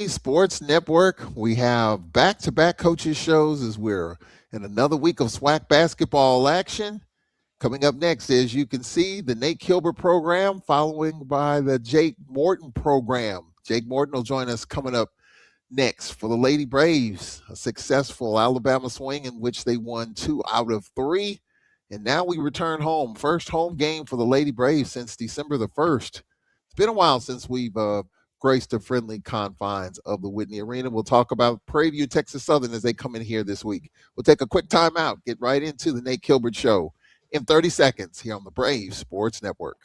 Sports Network. We have back to back coaches shows as we're in another week of SWAC basketball action. Coming up next, as you can see, the Nate Kilbert program, following by the Jake Morton program. Jake Morton will join us coming up next. For the Lady Braves, a successful Alabama swing in which they won 2 out of 3. And now we return home. First home game for the Lady Braves since December the 1st. It's been a while since we've graced the friendly confines of the Whitney Arena. We'll talk about Prairie View, Texas Southern as they come in here this week. We'll take a quick time out, get right into the Nate Kilbert Show in 30 seconds here on the Brave Sports Network.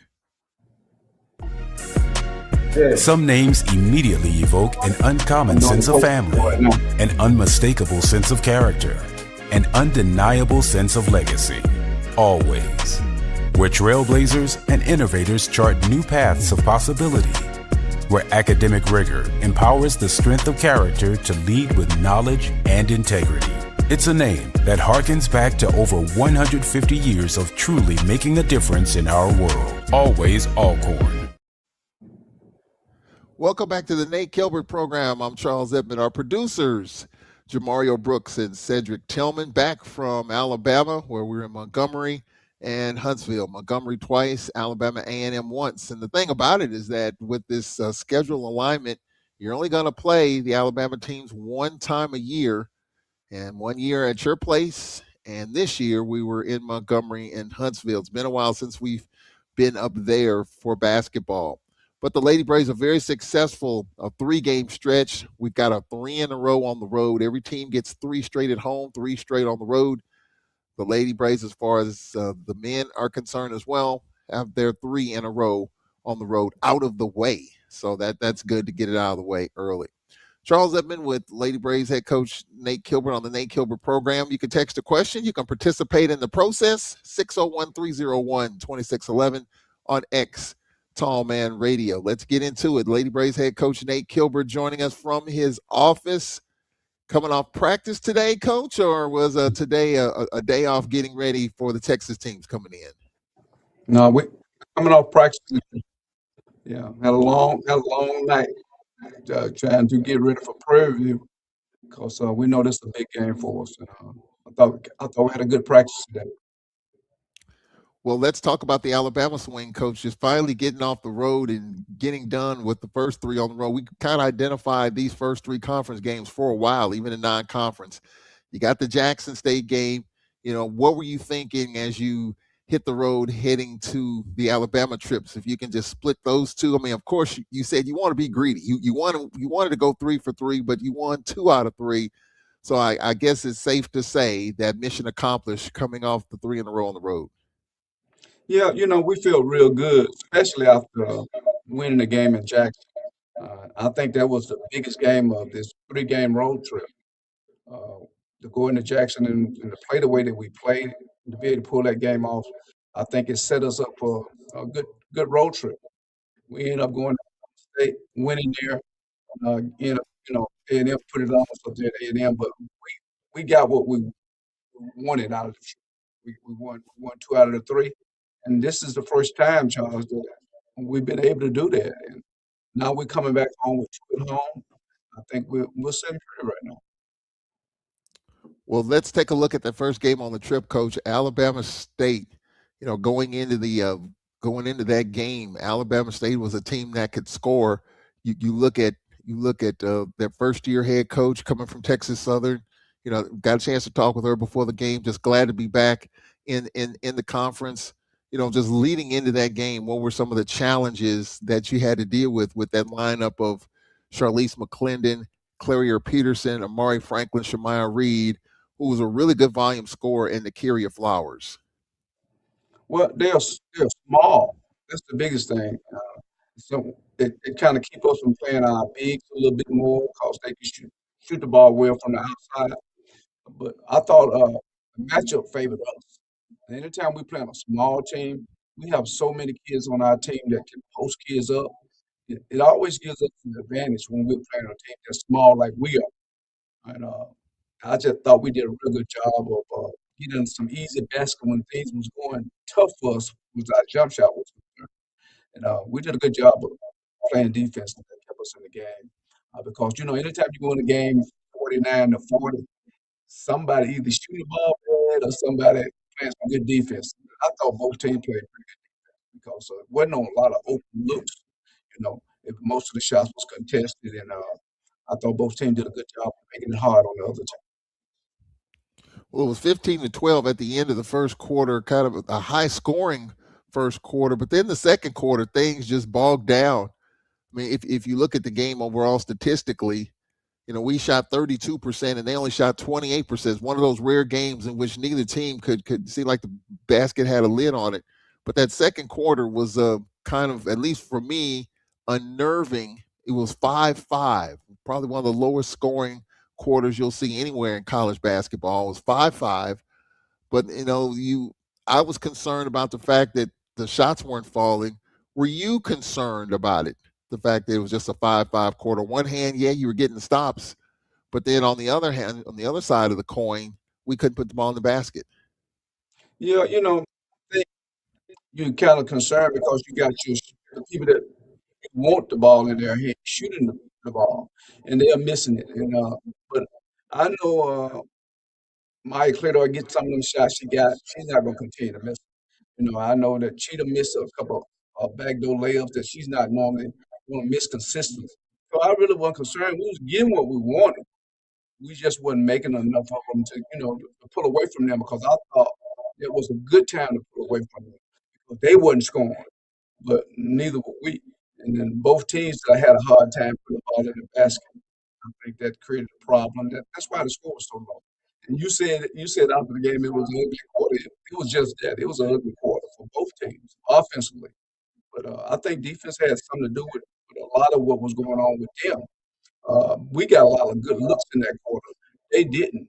Some names immediately evoke an uncommon sense of family, an unmistakable sense of character, an undeniable sense of legacy. Always. Where trailblazers and innovators chart new paths of possibility. Where academic rigor empowers the strength of character to lead with knowledge and integrity. It's a name that harkens back to over 150 years of truly making a difference in our world. Always Alcorn. Welcome back to the Nate Kilbert program. I'm Charles Edmond. Our producers, Jamario Brooks and Cedric Tillman, back from Alabama, where we're in Montgomery and Huntsville. Montgomery twice, Alabama A&M once. And the thing about it is that with this schedule alignment, you're only going to play the Alabama teams one time a year, and 1 year at your place. And this year we were in Montgomery and Huntsville. It's been a while since we've been up there for basketball. But the Lady Braves are very successful, a 3-game stretch. We've got a 3 in a row on the road. Every team gets 3 straight at home, 3 straight on the road. The Lady Braves, as far as the men are concerned as well, have their 3 in a row on the road out of the way. So that's good to get it out of the way early. Charles Edmond with Lady Braves head coach Nate Kilbert on the Nate Kilbert program. You can text a question. You can participate in the process, 601-301-2611 on X. Tall Man Radio. Let's get into it. Lady Braves head coach Nate Kilbert joining us from his office. Coming off practice today, coach, or was today a day off getting ready for the Texas teams coming in? No, we coming off practice. Yeah, had a long night trying to get ready for Prairie View because we know this is a big game for us. And I thought we had a good practice today. Well, let's talk about the Alabama swing coach just finally getting off the road and getting done with the first three on the road. We kind of identified these first three conference games for a while, even in non-conference. You got the Jackson State game. What were you thinking as you hit the road heading to the Alabama trips? If you can just split those two. I mean, of course, you said you want to be greedy. You wanted to go 3 for 3, but you won 2 out of 3. So I guess it's safe to say that mission accomplished coming off the 3 in a row on the road. Yeah, we feel real good, especially after winning the game in Jackson. I think that was the biggest game of this three-game road trip. Uh, to go into Jackson and to play the way that we played, to be able to pull that game off, I think it set us up for a good road trip. We ended up going to state, winning there, end up, A&M put it on us up there at A&M, but we got what we wanted out of the trip. We won 2 out of the 3, and this is the first time, Charles, that we've been able to do that. And now we're coming back home with two at home. I think we're sitting pretty right now. Well, let's take a look at the first game on the trip, Coach. Alabama State. Going into that game, Alabama State was a team that could score. You look at their first year head coach coming from Texas Southern. Got a chance to talk with her before the game. Just glad to be back in the conference. Just leading into that game, what were some of the challenges that you had to deal with that lineup of Charlize McClendon, Clarier Peterson, Amari Franklin, Shemaya Reed, who was a really good volume scorer, in the Kyria Flowers? Well, they're small. That's the biggest thing. So it kind of keep us from playing our bigs a little bit more because they can shoot the ball well from the outside. But I thought the matchup favored us. And anytime we play on a small team, we have so many kids on our team that can post kids up. It always gives us an advantage when we're playing on a team that's small like we are. And I just thought we did a real good job of getting some easy basket when things was going tough for us with our jump shot was concerned. And we did a good job of playing defense that kept us in the game. Because anytime you go in the game 49-40, somebody either shooting the ball bad or somebody playing some good defense. I thought both teams played pretty good because it wasn't on a lot of open looks. If most of the shots was contested, and I thought both teams did a good job of making it hard on the other team. Well, it was 15-12 at the end of the first quarter, kind of a high scoring first quarter. But then the second quarter, things just bogged down. I mean, if you look at the game overall statistically, we shot 32% and they only shot 28%. It's one of those rare games in which neither team could see like the basket had a lid on it. But that second quarter was kind of, at least for me, unnerving. It was 5-5, probably one of the lowest scoring quarters you'll see anywhere in college basketball. It was 5-5. But I was concerned about the fact that the shots weren't falling. Were you concerned about it? The fact that it was just a 5-5 quarter. One hand, yeah, you were getting stops, but then on the other hand, on the other side of the coin, we couldn't put the ball in the basket. Yeah, I think you're kind of concerned because you got the people that want the ball in their hand shooting the ball, and they are missing it. And but I know Maya Claytor gets some of them shots she got. She's not going to continue to miss. I know that Cheetah missed a couple of backdoor layups that she's not normally going to miss consistently. So I really wasn't concerned. We was getting what we wanted. We just wasn't making enough of them to pull away from them because I thought it was a good time to pull away from them because they wasn't scoring, but neither were we. And then both teams that had a hard time putting the ball in the basket. I think that created a problem. That's why the score was so low. And you said after the game it was an ugly quarter. It was just that. It was an ugly quarter for both teams offensively. But I think defense had something to do with a lot of what was going on with them. We got a lot of good looks in that quarter. They didn't.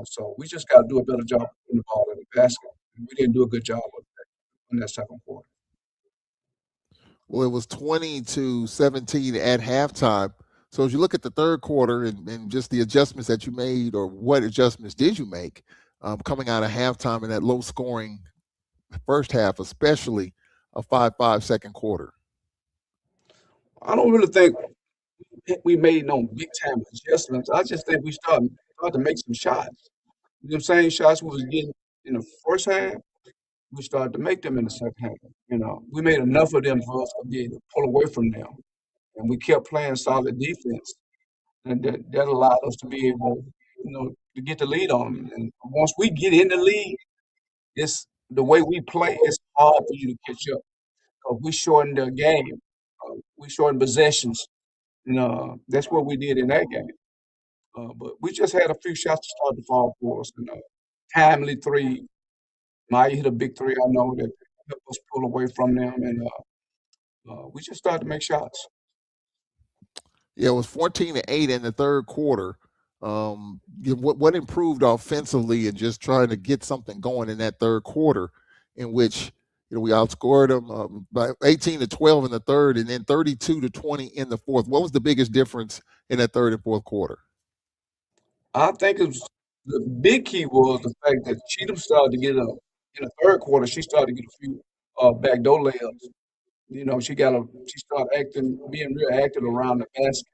So we just got to do a better job of putting the ball in the basket. We didn't do a good job of that in that second quarter. Well, it was 20-17 at halftime. So as you look at the third quarter and just the adjustments that you made, or what adjustments did you make coming out of halftime in that low scoring first half, especially a 5-5 second quarter? I don't really think we made no big time adjustments. I just think we started to make some shots. The same shots we was getting in the first half. we started to make them in the second half. We made enough of them for us to be able to pull away from them, and we kept playing solid defense, and that allowed us to be able, to get the lead on them. And once we get in the lead, it's the way we play. It's hard for you to catch up because we shortened the game. We shortened possessions. That's what we did in that game. But we just had a few shots to start to fall for us. Timely three. Maya hit a big three. I know that helped us pull away from them, and we just started to make shots. Yeah, it was 14-8 in the third quarter. What improved offensively and just trying to get something going in that third quarter, in which we outscored them by 18-12 in the third, and then 32-20 in the fourth. What was the biggest difference in that third and fourth quarter? I think the big key was the fact that Cheatham started to get in the third quarter. She started to get a few backdoor layups. She started being real active around the basket,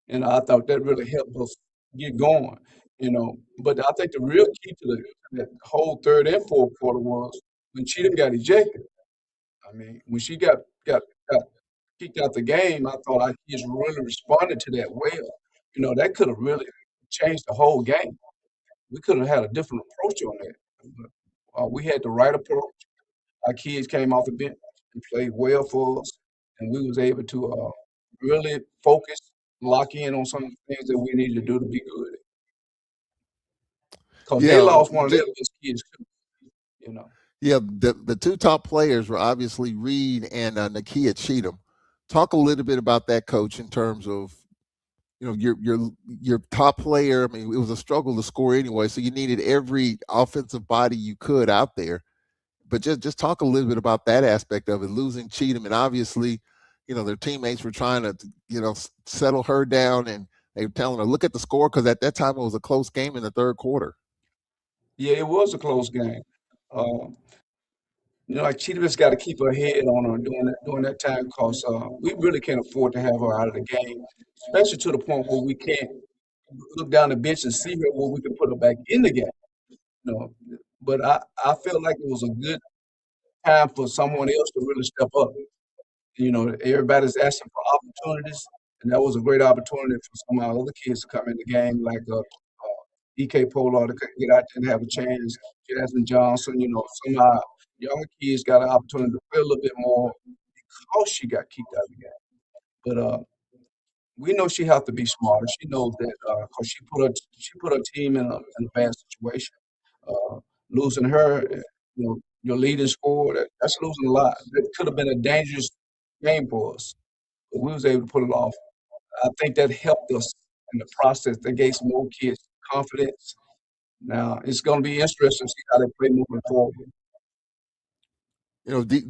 and I thought that really helped us get going. But I think the real key to that whole third and fourth quarter was when Cheatham got ejected. I mean, when she got kicked out the game, I thought our kids really responded to that well. That could have really changed the whole game. We could have had a different approach on that. But, we had the right approach. Our kids came off the bench and played well for us, and we was able to really focus, lock in on some of the things that we needed to do to be good. Because they Yeah, lost one of their best kids too. You know. yeah. The two top players were obviously Reed and Nakia Cheatham. Talk a little bit about that, coach, in terms of your top player. I mean, it was a struggle to score anyway, so you needed every offensive body you could out there. But just talk a little bit about that aspect of it, losing Cheatham, and obviously, their teammates were trying to settle her down, and they were telling her look at the score because at that time it was a close game in the third quarter. Yeah, it was a close game. Uh, like Cheetah just got to keep her head on her during that time because we really can't afford to have her out of the game, especially to the point where we can't look down the bench and see her where we can put her back in the game. You know, but I felt like it was a good time for someone else to really step up. Everybody's asking for opportunities, and that was a great opportunity for some of our other kids to come in the game, like EK Polar to get out there and have a chance. Jasmine Johnson, some of our younger kids got an opportunity to play a little bit more because she got kicked out of the game. But we know she has to be smarter. She knows that because she put her team in a bad situation. Uh, Losing her, your leading scorer, that's losing a lot. That could have been a dangerous game for us, but we was able to pull it off. I think that helped us in the process. That gave some more kids confidence. Now it's going to be interesting to see how they play moving forward.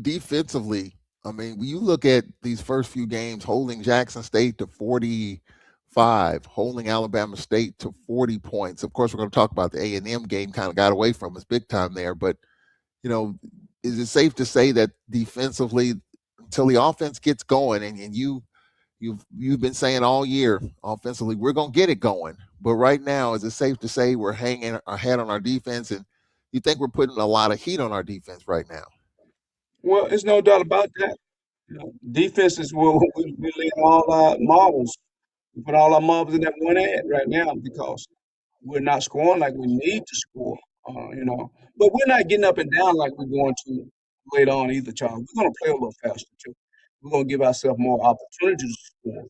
Defensively, I mean, when you look at these first few games, holding Jackson State to 45, holding Alabama State to 40 points. Of course, we're going to talk about the A&M game. Kind of got away from us big time there, but is it safe to say that defensively, until the offense gets going, and you've been saying all year offensively, we're going to get it going. But right now, is it safe to say we're hanging our head on our defense, and you think we're putting a lot of heat on our defense right now? Well, there's no doubt about that. Defense is where we lay all our marbles. We put all our marbles in that one ad right now because we're not scoring like we need to score. But we're not getting up and down like we're going to later on either, Charles. We're going to play a little faster too. We're going to give ourselves more opportunities to score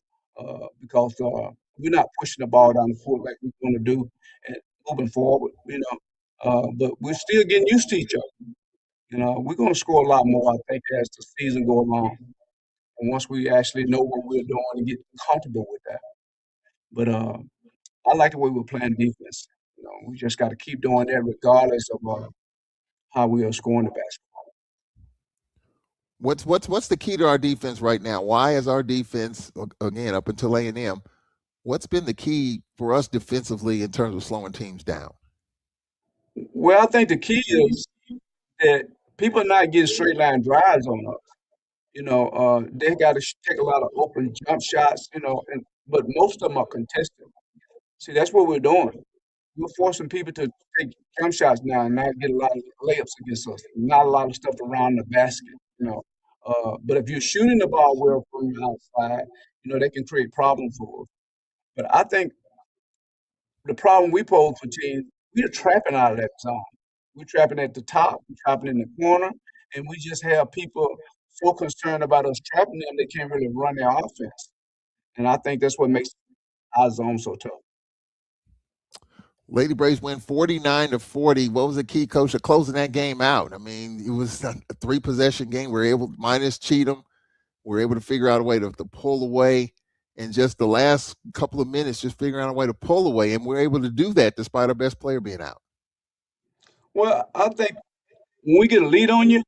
because we're not pushing the ball down the court like we're going to do and moving forward. But we're still getting used to each other. We're going to score a lot more, I think, as the season goes along. And once we actually know what we're doing and get comfortable with that. But I like the way we're playing defense. We just got to keep doing that regardless of how we are scoring the basketball. What's the key to our defense right now? Why is our defense, again, up until A&M, what's been the key for us defensively in terms of slowing teams down? Well, I think the key is that people are not getting straight line drives on us. They got to take a lot of open jump shots. But most of them are contested. See, that's what we're doing. we're forcing people to take jump shots now and not get a lot of layups against us. Not a lot of stuff around the basket, you know. But if you're shooting the ball well from the outside, they can create problems for us. But I think the problem we pose for teams, we're trapping out of that zone. We're trapping at the top, we're trapping in the corner, and we just have people so concerned about us trapping them they can't really run their offense. And I think that's what makes our zone so tough. Lady Braves win 49-40. What was the key, coach, of closing that game out? I mean, it was a three possession game. We are able, minus Cheatham, we are able to figure out a way to pull away. And just the last couple of minutes, just figuring out a way to pull away. And we're able to do that despite our best player being out. Well, I think when we get a lead on you,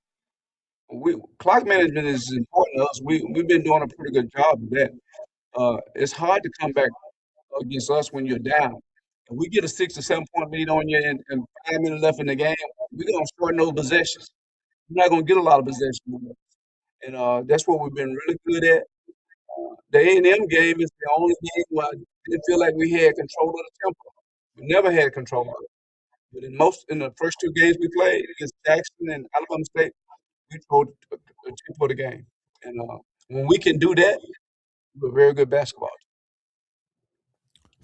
clock management is important to us. We've been doing a pretty good job of that. It's hard to come back against us when you're down. If we get a 6 or 7 point lead on you and 5 minutes left in the game, we're gonna shorten those possessions. You're not gonna get a lot of possessions, and that's what we've been really good at. The A&M game is the only game where I didn't feel like we had control of the tempo. We never had control of it. But in the first two games we played against Jackson and Alabama State, we controlled the tempo of the game. And when we can do that, we're a very good basketball team.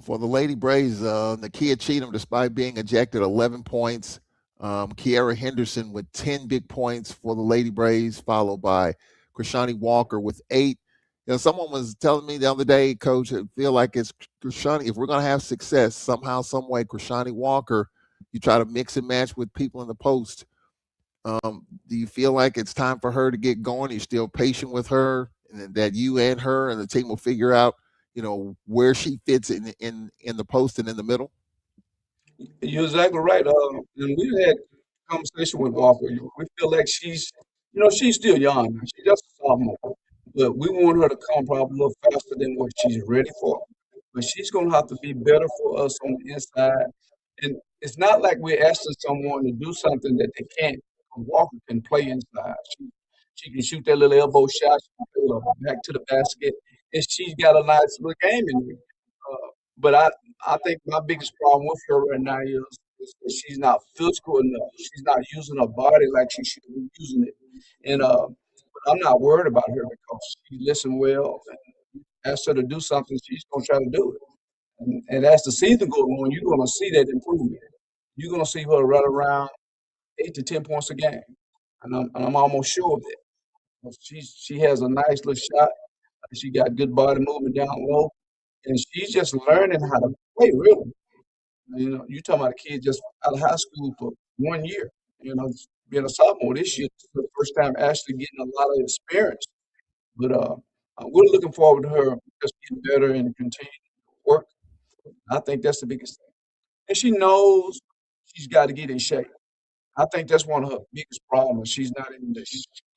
For the Lady Braves, Nakia Cheatham, despite being ejected, 11 points. Kiara Henderson with 10 big points for the Lady Braves, followed by Krishani Walker with 8. Someone was telling me the other day, Coach, I feel like it's Krishani. If we're going to have success somehow, some way, Krishani Walker, you try to mix and match with people in the post. Do you feel like it's time for her to get going? You're still patient with her, and that you and her and the team will figure out, where she fits in the post and in the middle? You're exactly right. And we had a conversation with Walker. We feel like she's still young. She's just a sophomore. But we want her to come probably a little faster than what she's ready for. But she's going to have to be better for us on the inside. And it's not like we're asking someone to do something that they can't. Walker can play inside. She can shoot that little elbow shot. She can play back to the basket. And she's got a nice little game in her. But I think my biggest problem with her right now is that she's not physical enough. She's not using her body like she should be using it. And but I'm not worried about her because she listens well. And ask her to do something, she's gonna try to do it. And as the season goes on, you're gonna see that improvement. You're gonna see her run around 8 to 10 points a game, and I'm almost sure of that. She has a nice little shot. She got good body movement down low, and she's just learning how to play. Really, you talking about a kid just out of high school for 1 year. Being a sophomore this year, this is the first time actually getting a lot of experience. But we're looking forward to her just getting better and continuing to work. I think that's the biggest thing. And she knows she's got to get in shape. I think that's one of her biggest problems. She's not in the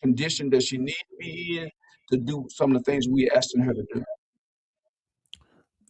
condition that she needs to be in to do some of the things we asking her to do.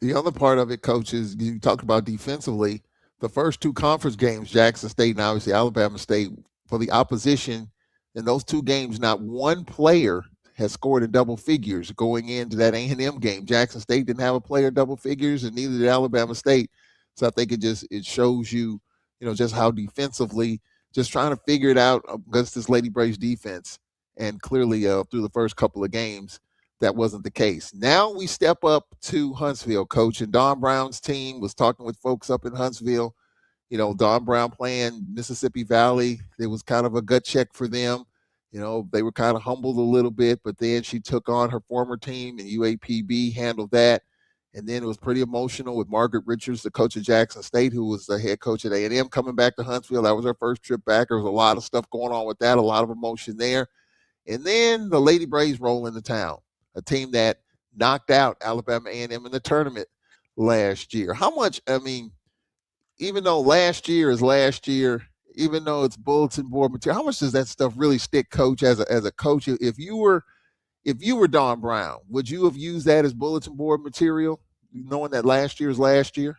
The other part of it, Coach, is you talked about defensively. The first two conference games, Jackson State and obviously Alabama State, for the opposition in those two games, not one player has scored in double figures going into that A&M game. Jackson State didn't have a player double figures, and neither did Alabama State. So I think it shows you, just how defensively, just trying to figure it out against this Lady Braves defense. And clearly, through the first couple of games, that wasn't the case. Now we step up to Huntsville, Coach, and Don Brown's team was talking with folks up in Huntsville. Don Brown playing Mississippi Valley. It was kind of a gut check for them. They were kind of humbled a little bit, but then she took on her former team, and UAPB handled that. And then it was pretty emotional with Margaret Richards, the coach of Jackson State, who was the head coach at A&M, coming back to Huntsville. That was her first trip back. There was a lot of stuff going on with that, a lot of emotion there. And then the Lady Braves roll into town, a team that knocked out Alabama A&M in the tournament last year. How much, even though last year is last year, even though it's bulletin board material, how much does that stuff really stick, Coach, as a coach? If you were Don Brown, would you have used that as bulletin board material, knowing that last year is last year?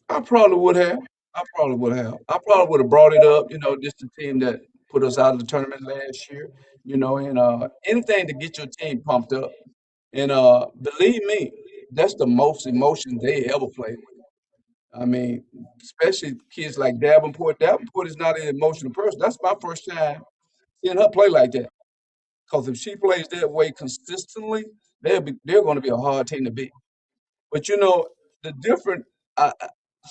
I probably would have. I probably would have. I probably would have brought it up. This the team that put us out of the tournament last year. And anything to get your team pumped up. And believe me, that's the most emotion they ever played with. I mean, especially kids like Davenport. Davenport is not an emotional person. That's my first time seeing her play like that. Because if she plays that way consistently, they're going to be a hard team to beat. But the different.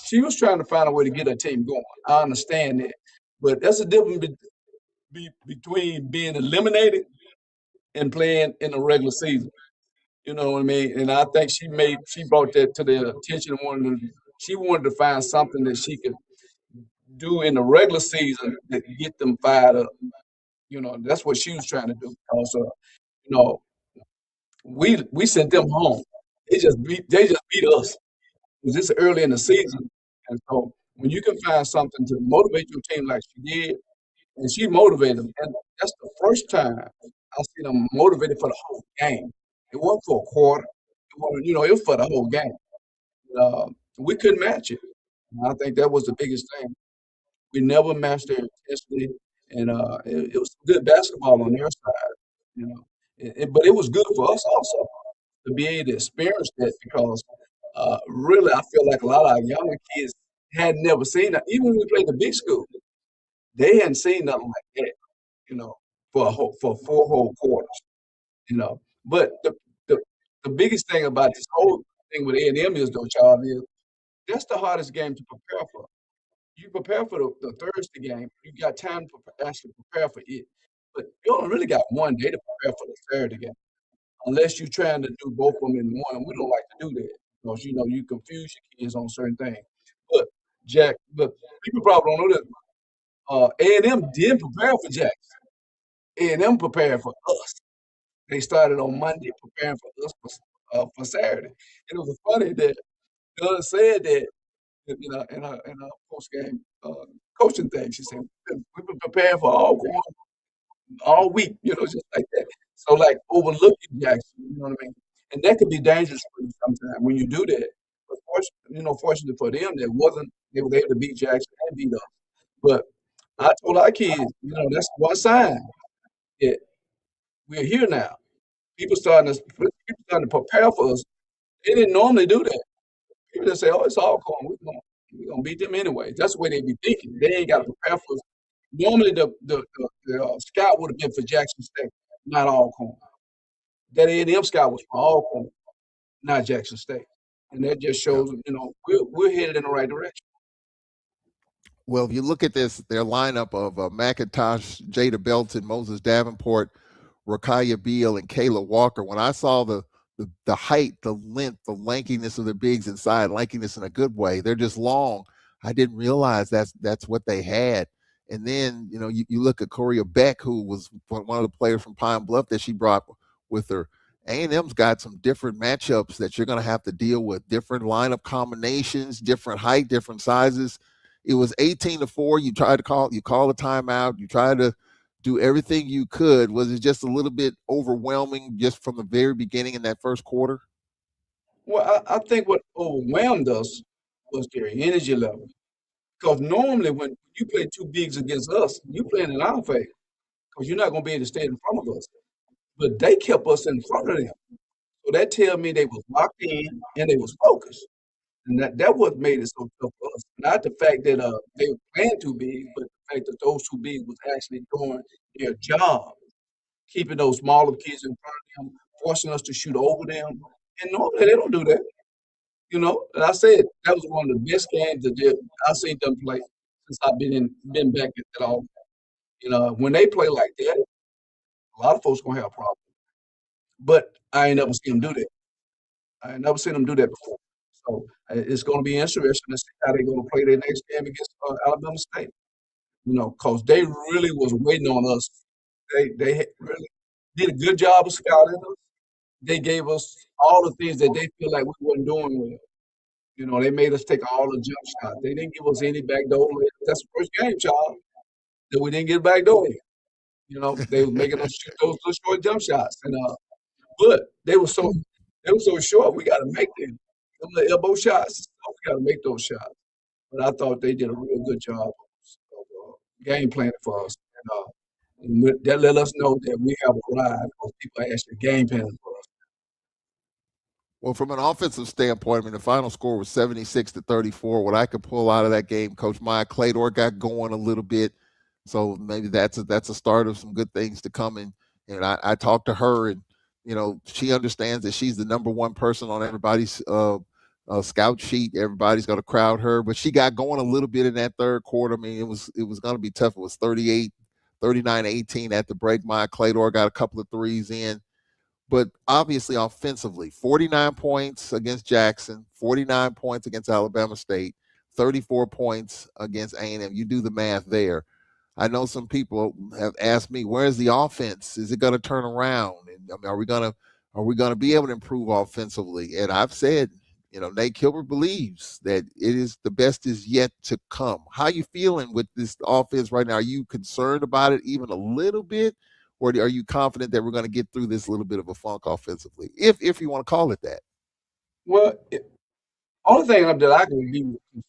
She was trying to find a way to get her team going. I understand that, but that's a difference between being eliminated and playing in the regular season. You know what I mean? And I think she brought that to their attention and she wanted to find something that she could do in the regular season that get them fired up. That's what she was trying to do. Because you know, we sent them home. They just beat us. Because it's early in the season. And so when you can find something to motivate your team like she did, and she motivated them, and that's the first time I see them motivated for the whole game. It wasn't for a quarter. It was for the whole game. We couldn't match it. And I think that was the biggest thing. We never matched their intensity, and it was good basketball on their side. But it was good for us also to be able to experience that because really I feel like a lot of our younger kids had never seen that. Even when we played the big school, they hadn't seen nothing like that. You know, for 4 whole quarters. But the the biggest thing about this whole thing with A&M is though, Charles, is that's the hardest game to prepare for. You prepare for the Thursday game, you got time to actually prepare for it. But you only really got one day to prepare for the Saturday game, unless you're trying to do both of them in one. We don't like to do that because you confuse your kids on certain things. But but people probably don't know that A&M did prepare for Jackson. A&M prepared for us. They started on Monday preparing for us for Saturday. And it was funny that Doug said that in a post game coaching thing. She said we've been preparing for all week, just like that. So like overlooking Jackson, you know what I mean? And that could be dangerous for you sometimes when you do that. But fortunately for them, they were able to beat Jackson and beat us. But I told our kids, that's one sign that we're here now. People starting to prepare for us. They didn't normally do that. People just say, "Oh, it's all corn. We're gonna beat them anyway." That's the way they be thinking. They ain't got to prepare for us. Normally, the scout would have been for Jackson State, not Alcorn. That A&M scout was for Alcorn, not Jackson State, and that just Yeah. shows we're headed in the right direction. Well, if you look at their lineup of McIntosh, Jada Belton, Moses Davenport, Rakaya Beal, and Kayla Walker, when I saw the height, the length, the lankiness of the bigs inside, lankiness in a good way, they're just long. I didn't realize that's what they had. And then, you look at Coria Beck, who was one of the players from Pine Bluff that she brought with her. A&M's got some different matchups that you're going to have to deal with, different lineup combinations, different height, different sizes. It was 18-4. You call a timeout. You tried to do everything you could. Was it just a little bit overwhelming just from the very beginning in that first quarter? Well, I think what overwhelmed us was their energy level. Because normally when you play two bigs against us, you playing in our favor because you're not going to be able to stay in front of us. But they kept us in front of them. So that tells me they was locked in and they was focused. And that what made it so tough for us. Not the fact that they were playing too big, but the fact that those two bigs was actually doing their job, keeping those smaller kids in front of them, forcing us to shoot over them. And normally they don't do that. And I said that was one of the best games that I've seen them play since I've been back at all. When they play like that, a lot of folks gonna have problems. But I ain't never seen them do that. I ain't never seen them do that before. So it's going to be interesting to see how they're going to play their next game against Alabama State. Because they really was waiting on us. They really did a good job of scouting us. They gave us all the things that they feel like we weren't doing well. They made us take all the jump shots. They didn't give us any backdoor. That's the first game, child, that we didn't get backdoor. They was making us shoot those little short jump shots, and but they were so short. We got to make them. Them little elbow shots. We got to make those shots. But I thought they did a real good job of game planning for us, and that let us know that we have arrived because people are actually game planning for us. Well, from an offensive standpoint, I mean, the final score was 76-34. What I could pull out of that game, Coach Maya Claytor got going a little bit, so maybe that's a start of some good things to come. And I talked to her, and she understands that she's the number one person on everybody's scout sheet. Everybody's going to crowd her, but she got going a little bit in that third quarter. I mean, it was going to be tough. It was 39-18 at the break. Maya Claytor got a couple of threes in. But obviously, offensively, 49 points against Jackson, 49 points against Alabama State, 34 points against A&M. You do the math there. I know some people have asked me, "Where's the offense? Is it going to turn around? And I mean, are we going to be able to improve offensively?" And I've said, Nate Kilbert believes that it is the best is yet to come. How you feeling with this offense right now? Are you concerned about it even a little bit? Or are you confident that we're going to get through this little bit of a funk offensively, if you want to call it that? Well, only thing that I can be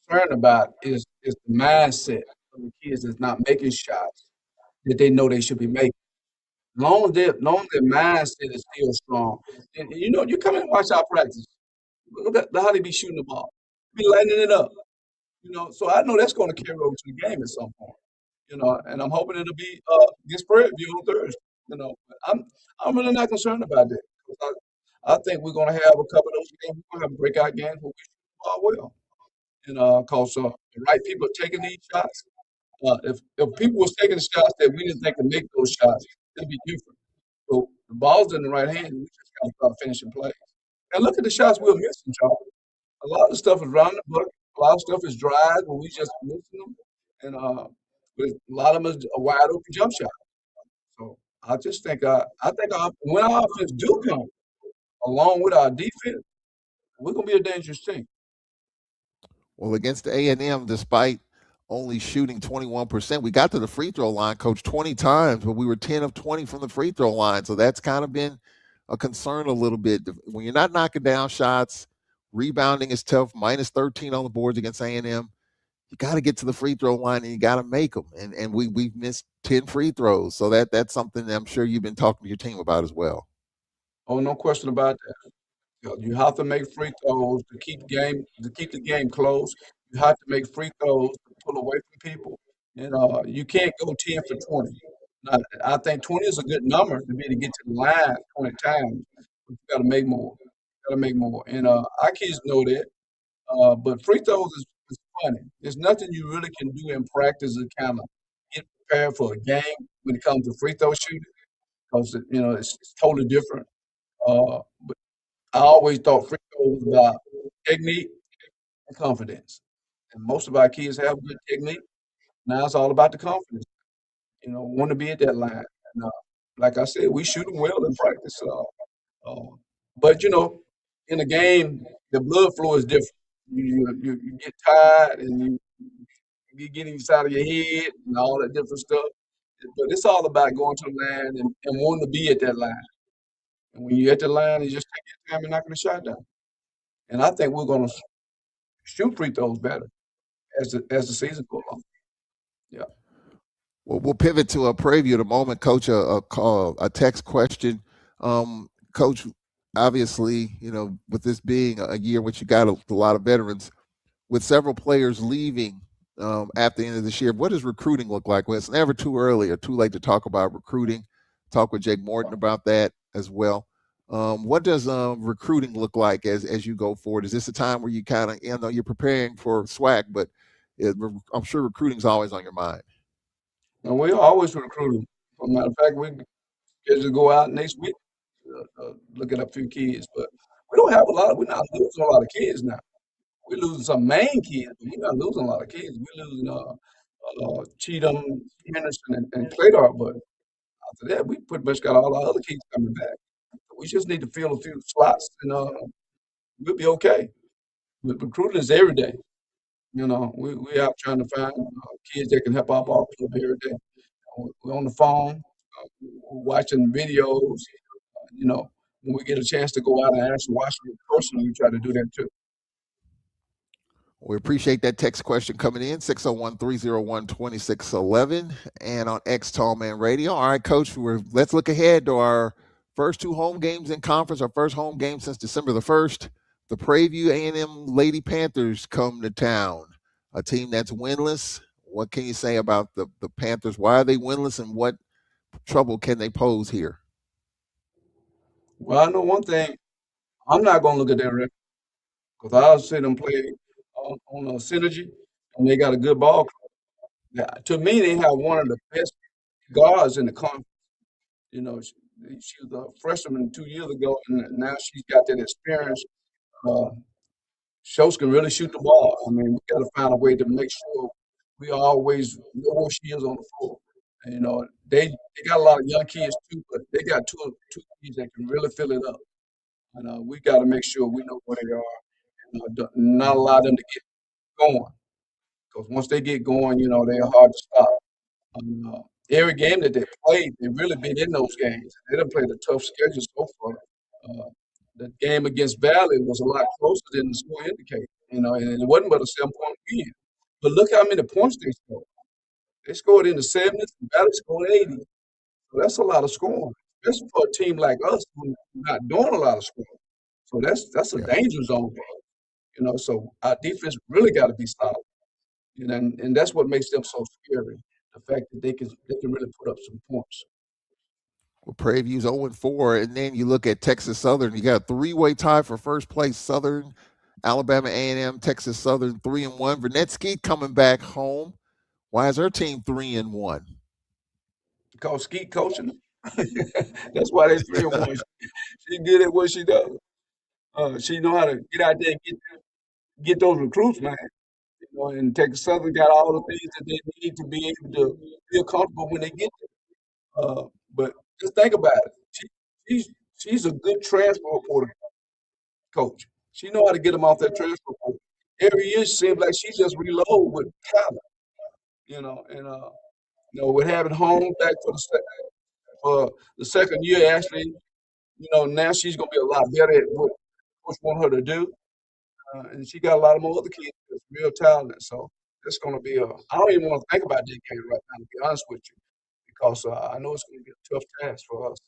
concerned about is the mindset of the kids that's not making shots that they know they should be making. Long as their mindset is still strong. And you come and watch our practice. Look at how they be shooting the ball. Be lighting it up. So I know that's going to carry over to the game at some point. And I'm hoping it'll be against Prairie View on Thursday. But I'm really not concerned about that. 'Cause I think we're going to have a couple of those games. We're going to have breakout games where we shoot the ball well. And cause the right people are taking these shots. If people was taking shots that we didn't think could make those shots, it'd be different. So the ball's in the right hand. We just got to start finishing plays. And look at the shots we're missing, Charles. A lot of stuff is around the bucket. A lot of stuff is drives when we just missing them. And but a lot of them is a wide open jump shot. So I just think when our offense do come along with our defense, we're gonna be a dangerous team. Well, against A&M, despite only shooting 21%, we got to the free throw line, Coach, 20 times, but we were 10 of 20 from the free throw line. So that's kind of been a concern a little bit. When you're not knocking down shots, rebounding is tough. Minus 13 on the boards against A&M. You got to get to the free throw line and you got to make them. And we've missed 10 free throws. So that's something that I'm sure you've been talking to your team about as well. Oh, no question about that. You have to make free throws to keep the game close. You have to make free throws to pull away from people, and you can't go 10 for 20. Now, I think 20 is a good number to be to get to the line 20 times. But you got to make more. Got to make more, and our kids know that. But free throws is funny. There's nothing you really can do in practice to kind of get prepared for a game when it comes to free throw shooting, because it's totally different. But I always thought free throw was about technique and confidence. And most of our kids have good technique. Now it's all about the confidence. Want to be at that line. And like I said, we shoot them well in practice. But in a game, the blood flow is different. You get tired and you get inside of your head and all that different stuff. But it's all about going to the line and wanting to be at that line. And when you're at the line, you just take your time and knocking the shot down. And I think we're going to shoot free throws better as the season goes on. Yeah. Well, we'll pivot to a preview in a moment, Coach. A text question, Coach. Obviously, with this being a year in which you got a lot of veterans, with several players leaving at the end of this year, what does recruiting look like? Well, it's never too early or too late to talk about recruiting. Talk with Jake Morton about that as well. What does recruiting look like as you go forward? Is this a time where you kind of, you're preparing for swag, but I'm sure recruiting's always on your mind. And we're always recruiting. As a matter of fact, we scheduled to go out next week, look at a few kids. But we don't have a lot. We're not losing a lot of kids now. We're losing some main kids, but we're not losing a lot of kids. We're losing Cheatham, Henderson, and Claytor. But after that, we pretty much got all our other kids coming back. We just need to fill a few slots, and we'll be okay. But recruiting is every day. We out trying to find kids that can help our ball club every day. We're on the phone, we're watching videos. When we get a chance to go out and actually watch them personally, we try to do that too. We appreciate that text question coming in, 601-301-2611, and on X Tall Man Radio. All right, Coach, let's look ahead to our First two home games in conference, our first home game since December the 1st. The Prairie A&M Lady Panthers come to town, a team that's winless. What can you say about the Panthers? Why are they winless, and what trouble can they pose here? Well, I know one thing. I'm not going to look at their record because I'll see them play on a synergy, and they got a good ball club. Yeah, to me, they have one of the best guards in the conference. You know, she was a freshman 2 years ago, and now she's got that experience. Uh, Schultz can really shoot the ball. I mean, we got to find a way to make sure we always know where she is on the floor. And, you know, they got a lot of young kids too, but they got two kids that can really fill it up. And we got to make sure we know where they are, and not allow them to get going. Because once they get going, you know, they're hard to stop. Uh, every game that they played, they really been in those games. They done played a tough schedule so far. Uh, the game against Valley was a lot closer than the score indicated, you know, and it wasn't but a 7 point win. But look how many points they scored. They scored in the 70s, and Valley scored 80. So that's a lot of scoring, especially for a team like us who's not doing a lot of scoring. So that's a Yeah. danger zone for us, you know. So our defense really got to be solid, you know, and that's what makes them so scary. The fact that they can really put up some points. Well, Prairie View's 0-4, and then you look at Texas Southern. You got a three-way tie for first place. Southern, Alabama A&M, Texas Southern 3-1. Vernetsky coming back home. Why is her team 3-1? Because Skeet coaching them. That's why they 3-1. She good at what she does. She know how to get out there and get those recruits, man. You know, and Texas Southern got all the things that they need to be able to feel comfortable when they get there. But just think about it. She's a good transfer portal coach. She know how to get them off that transfer portal. Every year, she seems like she just reload with talent. You know, and with having home back for the second year, actually, you know, now she's gonna be a lot better at what coach want her to do. And she got a lot of more other kids that's real talented. So it's going to be I don't even want to think about that game right now, to be honest with you, because I know it's going to be a tough task for us.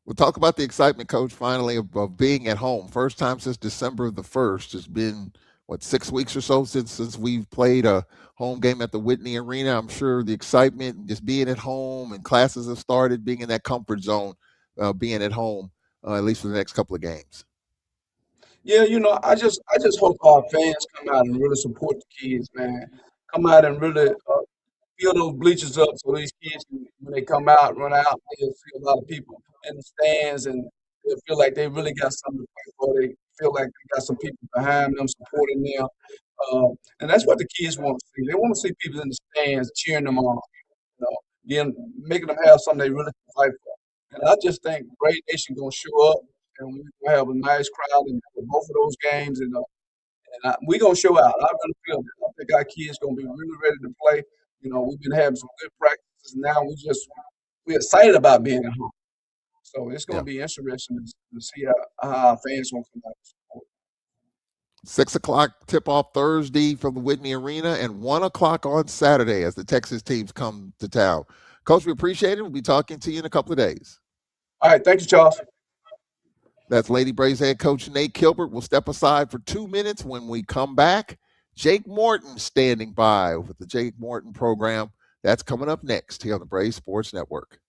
We'll talk about the excitement, Coach, finally, of being at home. First time since December the 1st. It's been, 6 weeks or so since we've played a home game at the Whitney Arena. I'm sure the excitement and just being at home and classes have started, being in that comfort zone, being at home, at least for the next couple of games. Yeah, you know, I just hope our fans come out and really support the kids, man. Come out and really fill those bleachers up so these kids, when they come out, run out, they'll see a lot of people in the stands, and they'll feel like they really got something to play for. They feel like they got some people behind them, supporting them. Uh, and that's what the kids want to see. They want to see people in the stands cheering them on, you know, making them have something they really can fight for. And I just think Great Nation gonna show up, and we're gonna have a nice crowd in both of those games, and we're gonna show out. I really feel that. I think our kids gonna be really ready to play. You know, we've been having some good practices. Now we're excited about being at home. So it's gonna Yeah. be interesting to see how our fans gonna come out. 6 o'clock tip off Thursday from the Whitney Arena, and 1 o'clock on Saturday as the Texas teams come to town. Coach, we appreciate it. We'll be talking to you in a couple of days. All right, thank you, Charles. That's Lady Braves head coach Nate Kilbert. We'll step aside for 2 minutes. When we come back, Jake Morton standing by with the Jake Morton program. That's coming up next here on the Braves Sports Network.